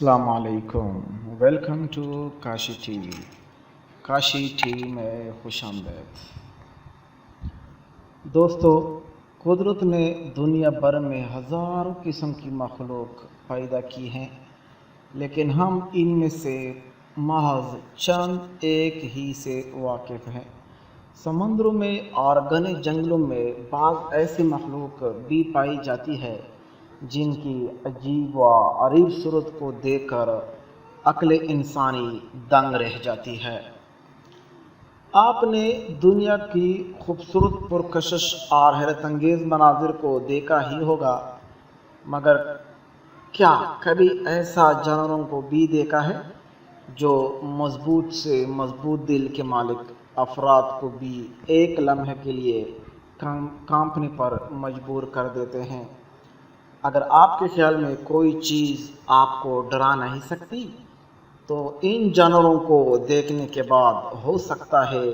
السلام علیکم، welcome to Kashi T V. Kashi T V میں خوش آمدید۔ دوستو، قدرت نے دنیا بھر میں ہزاروں قسم کی مخلوق پیدا کی ہیں، لیکن ہم ان میں سے محض چند ایک ہی سے واقف ہیں۔ سمندروں میں اور گھنے جنگلوں میں بعض ایسی مخلوق بھی پائی جاتی ہے جن کی عجیب و غریب صورت کو دیکھ کر عقل انسانی دنگ رہ جاتی ہے۔ آپ نے دنیا کی خوبصورت پرکشش اور حیرت انگیز مناظر کو دیکھا ہی ہوگا، مگر کیا کبھی ایسا جانوروں کو بھی دیکھا ہے جو مضبوط سے مضبوط دل کے مالک افراد کو بھی ایک لمحے کے لیے کانپنے پر مجبور کر دیتے ہیں؟ اگر آپ کے خیال میں کوئی چیز آپ کو ڈرا نہیں سکتی، تو ان جانوروں کو دیکھنے کے بعد ہو سکتا ہے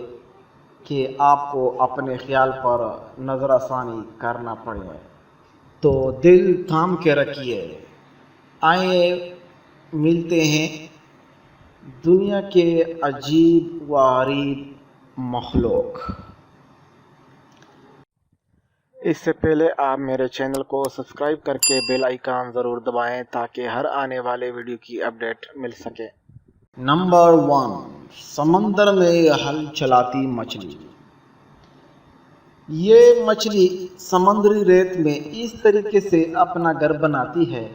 کہ آپ کو اپنے خیال پر نظر ثانی کرنا پڑے۔ تو دل تھام کے رکھیے، آئیے ملتے ہیں دنیا کے عجیب و غریب مخلوق۔ اس سے پہلے آپ میرے چینل کو سبسکرائب کر کے بیل آئیکن ضرور دبائیں تاکہ ہر آنے والے ویڈیو کی اپڈیٹ مل سکے۔ نمبر 1، سمندر میں ہل چلاتی مچھلی۔ یہ مچھلی سمندری ریت میں اس طریقے سے اپنا گھر بناتی ہے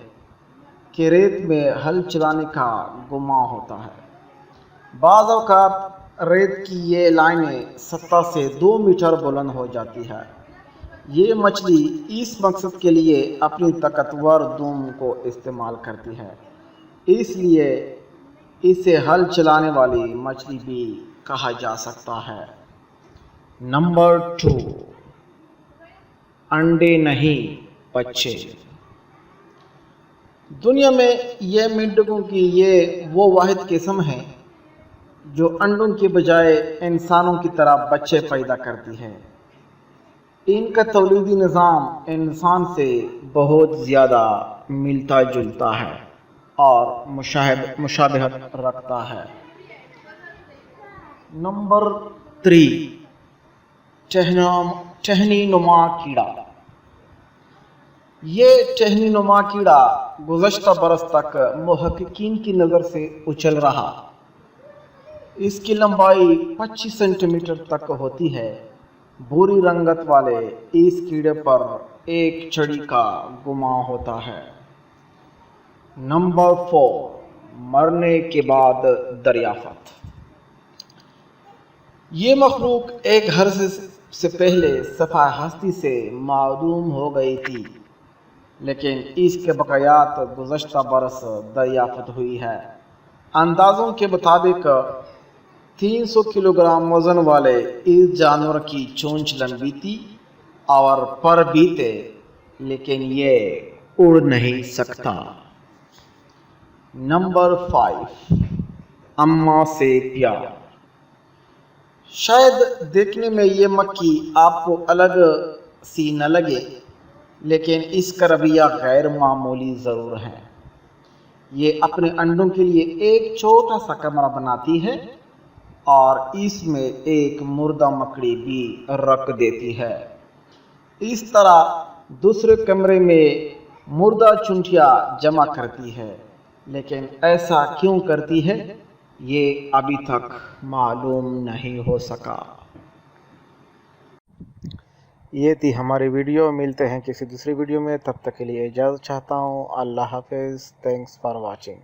کہ ریت میں ہل چلانے کا گمان ہوتا ہے۔ بعض اوقات ریت کی یہ لائنیں سطح سے 2 میٹر بلند ہو جاتی ہے۔ یہ مچھلی اس مقصد کے لیے اپنی طاقتور دم کو استعمال کرتی ہے، اس لیے اسے ہل چلانے والی مچھلی بھی کہا جا سکتا ہے۔ نمبر 2، انڈے نہیں بچے۔ دنیا میں یہ مینڈکوں کی وہ واحد قسم ہے جو انڈوں کے بجائے انسانوں کی طرح بچے پیدا کرتی ہے۔ ان کا تولیدی نظام انسان سے بہت زیادہ ملتا جلتا ہے اور مشابہت رکھتا ہے۔ نمبر 3، ٹہنی نما کیڑا۔ یہ ٹہنی نما کیڑا گزشتہ برس تک محققین کی نظر سے اچھل رہا۔ اس کی لمبائی 25 سینٹی میٹر تک ہوتی ہے۔ بھوری رنگت والے اس کیڑے پر ایک چھڑی کا گمان ہوتا ہے۔ نمبر 4، مرنے کے بعد دریافت۔ یہ مخلوق ایک عرصے سے پہلے صفحہ ہستی سے معدوم ہو گئی تھی، لیکن اس کے بقایات گزشتہ برس دریافت ہوئی ہے۔ اندازوں کے مطابق 300 کلو گرام وزن والے اس جانور کی چونچ لمبی تھی اور پر بھی تھے، لیکن یہ اڑ نہیں سکتا۔ نمبر 5، اماں سے پیار۔ شاید دیکھنے میں یہ مکھی آپ کو الگ سی نہ لگے، لیکن اس کا رویہ غیر معمولی ضرور ہے۔ یہ اپنے انڈوں کے لیے ایک چھوٹا سا کمرہ بناتی ہے اور اس میں ایک مردہ مکڑی بھی رکھ دیتی ہے۔ اس طرح دوسرے کمرے میں مردہ چونٹیاں جمع کرتی ہے، لیکن ایسا کیوں کرتی ہے یہ ابھی تک معلوم نہیں ہو سکا۔ یہ تھی ہماری ویڈیو، ملتے ہیں کسی دوسری ویڈیو میں، تب تک کے لیے اجازت چاہتا ہوں۔ اللہ حافظ، تھینکس فار واچنگ۔